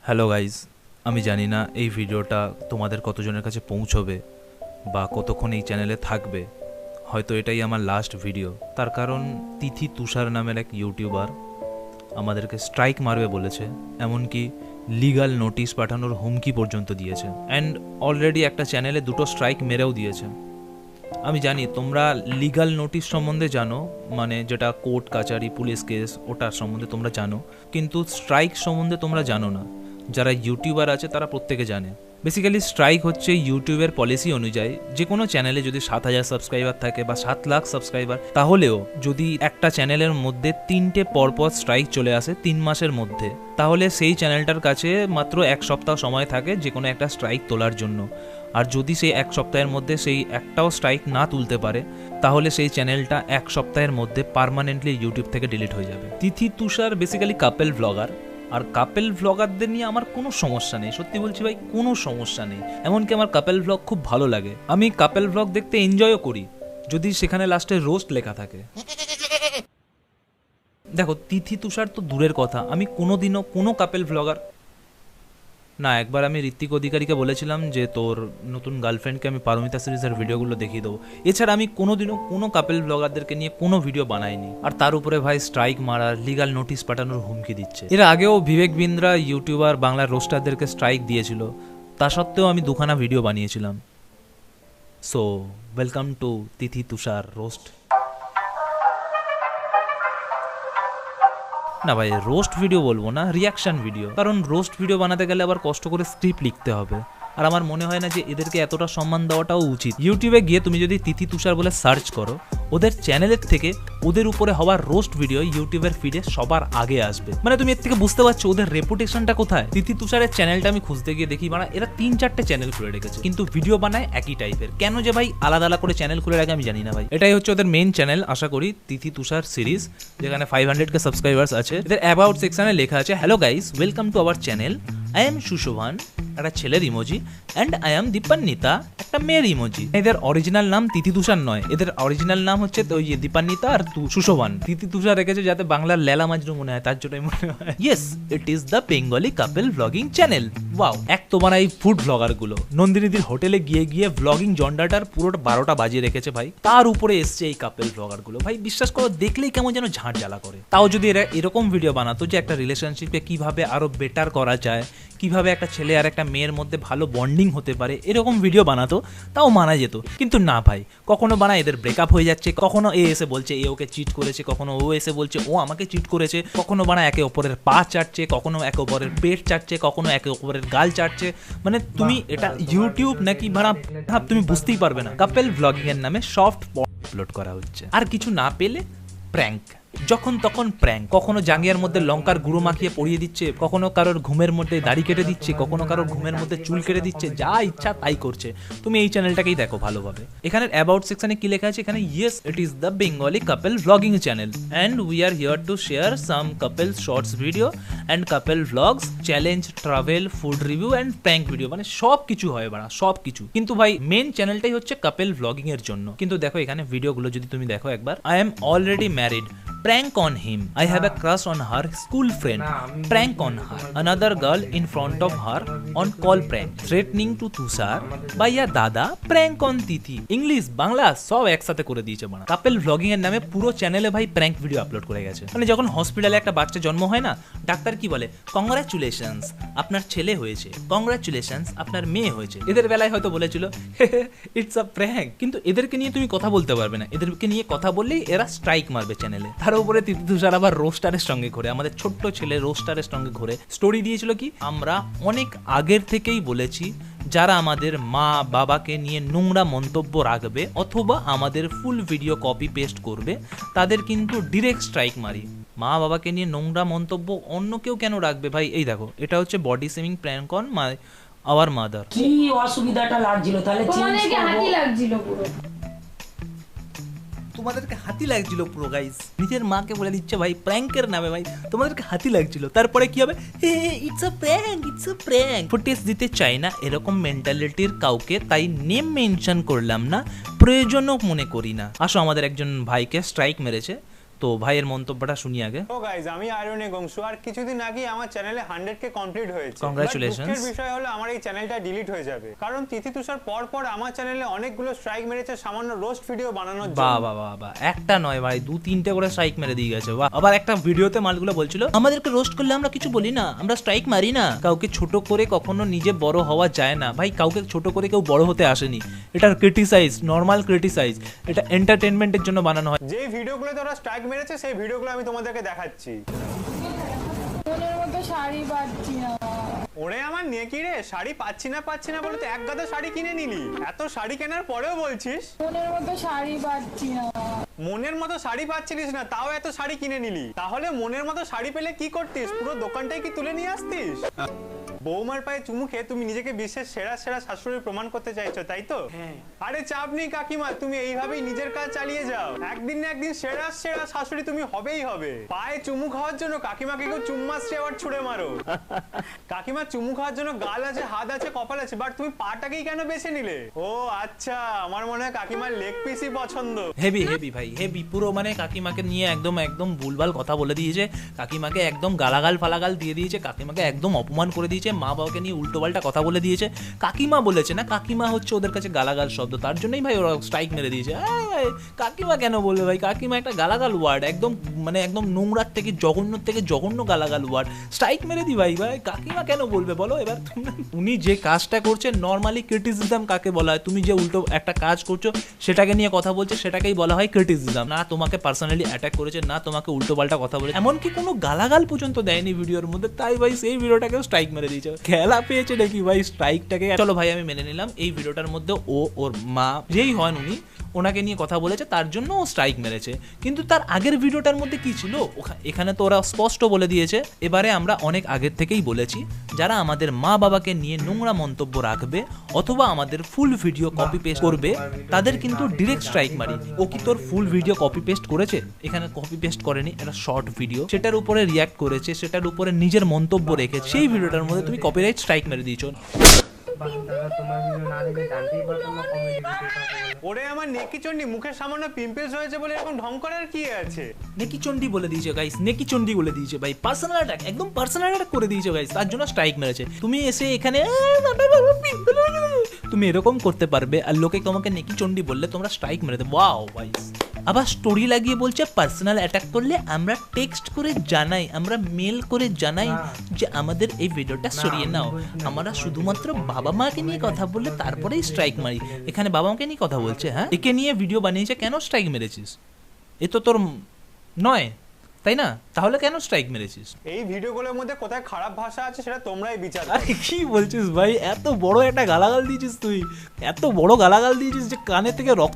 Hello guys, আমি জানি না এই ভিডিওটা তোমাদের কতজনের কাছে পৌঁছবে বা কতক্ষণ এই চ্যানেলে থাকবে। হয়তো এটাই আমার লাস্ট ভিডিও। তার কারণ তিথি তুষার নামের এক ইউটিউবার আমাদেরকে স্ট্রাইক মারবে বলেছে, এমনকি লিগাল নোটিশ পাঠানোর হুমকি পর্যন্ত দিয়েছে। অ্যান্ড অলরেডি একটা চ্যানেলে দুটো স্ট্রাইক মেরেও দিয়েছে। আমি জানি তোমরা লিগাল নোটিশ সম্বন্ধে জানো, মানে যেটা কোর্ট কাচারি পুলিশ কেস ওটার সম্বন্ধে তোমরা জানো, কিন্তু স্ট্রাইক সম্বন্ধে তোমরা জানো না। যারা ইউটিউবার আছে তারা প্রত্যেকে জানে। বেসিক্যালি স্ট্রাইক হচ্ছে ইউটিউবের পলিসি অনুযায়ী যে কোনো চ্যানেলে যদি 7,000 সাবস্ক্রাইবার থাকে বা 7 লাখ সাবস্ক্রাইবার, তাহলেও যদি একটা চ্যানেলের মধ্যে 3টে পরপর স্ট্রাইক চলে আসে 3 মাসের মধ্যে, তাহলে সেই চ্যানেলটার কাছে মাত্র 1 সপ্তাহ সময় থাকে যে কোনো একটা স্ট্রাইক তোলার জন্য। আর যদি সেই 1 সপ্তাহের মধ্যে সেই একটাও স্ট্রাইক না তুলতে পারে, তাহলে সেই চ্যানেলটা 1 সপ্তাহের মধ্যে পার্মানেন্টলি ইউটিউব থেকে ডিলিট হয়ে যাবে। তিথি তুষার বেসিক্যালি কাপেল ভ্লগার, আর কাপেল ভ্লগারদের নিয়ে আমার কোনো সমস্যা নেই। সত্যি বলছি ভাই, কোনো সমস্যা নেই। এমনকি আমার কাপেল ভ্লগ খুব ভালো লাগে, আমি কাপেল ভ্লগ দেখতে এনজয়ও করি, যদি সেখানে লাস্টে রোস্ট লেখা থাকে। দেখো, তিথি তুষার তো দূরের কথা, আমি কোনোদিনও কোনো কাপেল ভ্লগার না। একবার আমি ঋত্বিক অধিকারীকে বলেছিলাম যে তোর নতুন গার্লফ্রেন্ডকে আমি পারমিতা সিরিজের ভিডিওগুলো দেখিয়ে দেবো। এছাড়া আমি কোনোদিনও কোনো কাপেল ব্লগারদেরকে নিয়ে কোনো ভিডিও বানাইনি। আর তার উপরে ভাই স্ট্রাইক মারার, লিগাল নোটিশ পাঠানোর হুমকি দিচ্ছে। এর আগেও বিবেক বিন্দ্রা ইউটিউবার বাংলার রোস্টারদেরকে স্ট্রাইক দিয়েছিল, তা সত্ত্বেও আমি 2খানা ভিডিও বানিয়েছিলাম। So welcome to Tithi Tushar roast. না ভাই, রোস্ট ভিডিও বলবো না, রিয়াকশন ভিডিও। কারণ রোস্ট ভিডিও বানাতে গেলে আবার কষ্ট করে স্ক্রিপ্ট লিখতে হবে, আর আমার মনে হয় না যে এদেরকে এতটা সম্মান দেওয়াটাও উচিত। ইউটিউবে গিয়ে তুমি যদি তিথি তুষার বলে সার্চ করো, ওদের চ্যানেলের থেকে ওদের উপরে হওয়ার রোস্ট ভিডিও ইউটিউবের ফিডে সবার আগে আসবে। মানে তুমি এর থেকে বুঝতে পারছো ওদের রেপুটেশনটা কোথায়। তিথি তুষারের চ্যানেলটা আমি খুঁজতে গিয়ে দেখি মানে এরা 3-4টে চ্যানেল খুলে রেখেছে, কিন্তু ভিডিও বানায় একই টাইপের। কেন যে ভাই আলাদা আলাদা করে চ্যানেল খুলে রাখে আমি জানি না ভাই। এটাই হচ্ছে ওদের মেইন চ্যানেল আশা করি, তিথি তুষার সিরিজ, যেখানে 500K সাবস্ক্রাইবার্স আছে। এদের অ্যাবাউট সেকশনে লেখা আছে, hello guys, welcome to our channel. I am Sushovan, একটা ছেলের emoji, and I am Dipanwita, একটা মেয়ের ইমোজি। এদের অরিজিনাল নাম তিথি তুষার নয়, এদের অরিজিনাল নাম হচ্ছে ওই দীপান্বিতা আর সুশোভান। তিথি তুষার রেখেছে যাতে বাংলার লেলা মাজরু মনে হয়, তার জন্যই মনে হয়। Yes, it is the Bengali couple vlogging channel. Wow, এক তো মানে এই ফুড ভ্লগার গুলো নন্দিনীদির হোটেলে গিয়ে গিয়ে ভ্লগিং জন্ডাটার পুরো 12টা বাজিয়ে রেখেছে ভাই। তার উপরে এসছে এই কাপেল ভ্লগার গুলো। ভাই বিশ্বাস করো, দেখলেই কেমন যেন ঝাঁট জ্বালা করে। তাও যদি এরা এরকম ভিডিও বানাতো যে একটা রিলেশনশিপে কিভাবে আরো বেটার করা যায়, কিভাবে একটা ছেলে আর একটা মেয়ের মধ্যে ভালো বন্ডিং হতে পারে, এরকম ভিডিও বানাতো, তাও মানা যেত। কিন্তু না ভাই, কখনো বানায় এদের ব্রেকআপ হয়ে যাচ্ছে, কখনো এ এসে বলছে এ ওকে চিট করেছে, কখনো ও এসে বলছে ও আমাকে চিট করেছে, কখনো বানায় একে অপরের পা চাটছে, কখনো একে অপরের পেট চাটছে, কখনো একে অপরের গাল চাটছে। মানে তুমি এটা ইউটিউব নাকি ভাড়া তুমি বুঝতেই পারবে না। কাপেল ব্লগিং এর নামে সফট আপলোড করা হচ্ছে, আর কিছু না পেলে প্র্যাঙ্ক, যখন তখন প্র্যাঙ্ক। কখনো জাঙ্গিয়ার মধ্যে লঙ্কার গুঁড়ো মাখিয়ে পরিয়ে দিচ্ছে, কখনো কারোর ঘুমের মধ্যে দাড়ি কেটে দিচ্ছে, কখনো কারোর ঘুমের মধ্যে চুল কেটে দিচ্ছে, যা ইচ্ছা তাই করছে। তুমি এই চ্যানেলটাকেই দেখো ভালোভাবে। এখানে অ্যাবাউট সেকশনে কি লেখা আছে, এখানে yes it is the Bengali couple vlogging channel and we are here to share some couple shorts video and couple vlogs, challenge, travel, food review and prank video. মানে সব কিছু হয় বাড়া, সব কিছু। কিন্তু ভাই মেন চ্যানেলটাই হচ্ছে কাপেল ভ্লগিং এর জন্য। কিন্তু দেখো এখানে ভিডিওগুলো যদি তুমি দেখো একবার, I am already married, prank on him, I have a crush on her school friend, prank on her, another girl in front of her on call prank, threatening to Tushar, ভাইয়া দাদা, prank on Tithi. English Bangla সব একসাথে করে দিয়েছে বানা। Couple vlogging এর নামে পুরো চ্যানেলে ভাই প্র্যাঙ্ক ভিডিও আপলোড করে গেছে। মানে যখন হসপিটালে একটা বাচ্চা জন্ম হয় না, ডাক্তার কি বলে, কংগ্রাচুলেশনস আপনার ছেলে হয়েছে, কংগ্রাচুলেশনস আপনার মেয়ে হয়েছে। এদের বেলায় হয়তো বলেছিল ইটস আ প্র্যাঙ্ক, কিন্তু এদেরকে নিয়ে তুমি কথা বলতে পারবে না। এদেরকে নিয়ে কথা বললেই এরা স্ট্রাইক মারবে চ্যানেলে। তার উপরে তিথি তুষার আবার রোস্টারের সঙ্গে ঘুরে, আমাদের ছোট্ট ছেলে রোস্টারের সঙ্গে ঘুরে স্টোরি দিয়েছিল কি, আমরা অনেক আগের থেকেই বলেছি যারা আমাদের মা বাবাকে নিয়ে নোংরা মন্তব্য রাখবে অথবা আমাদের ফুল ভিডিও কপি পেস্ট করবে, তাদের কিন্তু ডিরেক্ট স্ট্রাইক মারি। মা বাবাকে নিয়ে নোংরা মন্তব্য অন্য কেউ কেন রাখবে ভাই? এই দেখো, এটা হচ্ছে body shaming prank on our mother. কি অসুবিধাটা লাগছিল তাহলে? তোমাদেরকে হাতি লাগছিল পুরো, তোমাদেরকে হাতি লাগছিল পুরো গাইস। নিজের মাকে বলে দিচ্ছে ভাই প্র্যাঙ্কের নামে, ভাই তোমাদেরকে হাতি লাগছিল। তারপরে কি হবে, it's a prank, it's a prank. Footage দিতে চাই না এরকম মেন্টালিটির কাউকে, তাই নেম মেনশন করলাম না, প্রয়োজনও মনে করি না। আসো, আমাদের একজন ভাইকে স্ট্রাইক মেরেছে, তো তো ভাইয়ের মন্তব্যটা শুনি আগে। ও গাইজ, আমি আয়রনে গংশু। আর কিছুদিন আগে আমার চ্যানেলে 100K কমপ্লিট হয়েছে। Congratulations. দুঃখের বিষয় হলো আমার এই চ্যানেলটা ডিলিট হয়ে যাবে, কারণ তিথি তুষার পর আমার চ্যানেলে অনেকগুলো স্ট্রাইক মেরেছে সামান্য রোস্ট ভিডিও বানানোর জন্য। বাহ বাহ বাহ বাহ, একটা নয় ভাই, 2-3টে করে স্ট্রাইক মেরে দিয়ে গেছে। বাহ। আবার একটা ভিডিওতে মালগুলো বলছিল আমাদেরকে রোস্ট করলে আমরা কিছু বলি না, আমরা স্ট্রাইক মারি না। কাউকে ছোট করে কখনো নিজে বড় হওয়া যায় না ভাই, কাউকে ছোট করে কেউ বড় হতে আসেনি। এটা ক্রিটিসাইজ, নর্মাল ক্রিটিসাইজ, এটা এন্টারটেনমেন্টের জন্য বানানো হয়। যে ভিডিওগুলো তোরা স্ট্রাইক মেরেছে সেই ভিডিওগুলো আমি তোমাদেরকে দেখাচ্ছি। মনের মতো শাড়ি পাচ্ছি না। ওরে আমার নেকি রে, শাড়ি পাচ্ছি না বলে তো এক গাদা শাড়ি কিনে নিলি। এত শাড়ি কেনার পরেও বলছিস মনের মতো শাড়ি পাচ্ছি না। মনের মতো শাড়ি পাচ্ছিলিস না, তাও এত শাড়ি কিনে নিলি। তাহলে মনের মতো শাড়ি পেলে কি করতিস? পুরো দোকানটাই কি তুলে নিয়ে আসতিস? বৌমার পায়ে চুমু খেয়ে তুমি নিজেকে বিশ্বের সেরা শাশুড়ি প্রমাণ করতে চাইছো, তাই তো? আরে চাপ নেই কাকিমা, তুমি এইভাবেই নিজের কাজ চালিয়ে যাও। একদিন না একদিন সেরা শাশুড়ি তুমি হবেই হবে। পায়ে চুমু খাওয়ার জন্য কাকিমাকে কেউ চুম্মাশ্রী আবার ছুড়ে মারো। কাকিমা চুমু খাওয়ার জন্য গাল আছে, হাত আছে, কপাল আছে, বাট তুমি পাটাকেই কেন বেছে নিলে? ও আচ্ছা, আমার মনে হয় কাকিমার লেগ পিসই পছন্দ। হেভি হেভি ভাই, হেভি। পুরো মানে কাকিমাকে নিয়ে একদম ভুলভাল কথা বলে দিয়েছে, কাকিমাকে একদম গালাগাল ফালাগাল দিয়ে দিয়েছে, কাকিমাকে একদম অপমান করে দিয়েছে, মা বাবাকে নিয়ে উল্টোপাল্টা কথা বলে দিয়েছে। কাকিমা বলেছে না, কাকিমা হচ্ছে ওদের কাছে গালাগাল শব্দ, তার জন্যই ভাই ওরা স্ট্রাইক মেরে দিয়েছে। কাকিমা কেন বলবে ভাই? কাকিমা একটা গালাগাল ওয়ার্ড, একদম মানে একদম নোংরার থেকে জঘন্য গালাগাল ওয়ার্ড। স্ট্রাইক মেরে দি ভাই। কাকিমা কেন বলবে বলো? এবার উনি যে কাজটা করছে, নর্মালি ক্রিটিসিজম কাকে বলা হয়? তুমি যে উল্টো একটা কাজ করছো সেটাকে নিয়ে কথা বলছে, সেটাকেই বলা হয় ক্রিটিসিজম। না তোমাকে পার্সোনালি অ্যাটাক করেছে, না তোমাকে উল্টো পাল্টা কথা বলেছে, এমনকি কোনো গালাগাল পর্যন্ত দেয়নি ভিডিওর মধ্যে, তাই ভাই সেই ভিডিওটাকেও স্ট্রাইক মেরে দিয়েছে। খেলা পেয়েছে নাকি ভাই স্ট্রাইকটাকে? চলো ভাই, আমি মেনে নিলাম এই ভিডিওটার মধ্যে ওর মা যেই হন উনি, ওনাকে নিয়ে কথা বলেছে, তার জন্য ও স্ট্রাইক মেরেছে। কিন্তু তার আগের ভিডিওটার মধ্যে কি ছিল? এখানে তো ওরা স্পষ্ট বলে দিয়েছে। এবারে আমরা অনেক আগের থেকেই বলেছি, যারা আমাদের মা বাবাকে নিয়ে নোংরা মন্তব্য রাখবে অথবা আমাদের ফুল ভিডিও কপি পেস্ট করবে, তাদের কিন্তু ডিরেক্ট স্ট্রাইক মারি। ও কি তোর ফুল ভিডিও কপি পেস্ট করেছে? এখানে কপি পেস্ট করেনি, এটা শর্ট ভিডিও, সেটার উপরে রিয়াক্ট করেছে, সেটার উপরে নিজের মন্তব্য রেখেছে। সেই ভিডিওটার মধ্যে তুমি কপিরাইট স্ট্রাইক মেরে দিয়েছো। ওরে আমার নেকি চন্ডি, মুখের সামান্য পিম্পলস হয়েছে বলে এরকম ঢং করার কি আছে? নেকি চন্ডি বলে দিয়েছে গাইস, নেকি চন্ডি বলে দিয়েছে ভাই। পার্সোনাল অ্যাটাক, একদম পার্সোনাল অ্যাটাক করে দিয়েছে গাইস, তার জন্য স্ট্রাইক মেরেছে। তুমি এসে এখানে তুমি এরকম করতে পারবে, আর লোকে তোমাকে নেকি চন্ডি বললে তোমরা স্ট্রাইক মেরে দেবে। Wow guys. আবার স্টোরি লাগিয়ে বলছে পার্সোনাল অ্যাটাক করলে আমরা টেক্সট করে জানাই, আমরা মেল করে জানাই যে আমাদের এই ভিডিওটা সরিয়ে নাও। আমরা শুধুমাত্র বাবা মাকে নিয়ে কথা বললে তারপরেই স্ট্রাইক মারি। এখানে বাবা মাকে নিয়ে কথা বলছে, হ্যাঁ? একে নিয়ে ভিডিও বানিয়েছে, কেন স্ট্রাইক মেরেছিস? এ তো তোর নয়, তাই না? তাহলে কেন স্ট্রাইক মেরেছিস? এই ভিডিওগুলোর মধ্যে কোথায় খারাপ ভাষা আছে সেটা তোমরাই বিচার করো। আরে কি বলছিস ভাই? এত বড় একটা গালাগাল দিয়েছিস তুই, এত বড় গালাগাল দিয়েছিস যে কানে থেকে রক্ত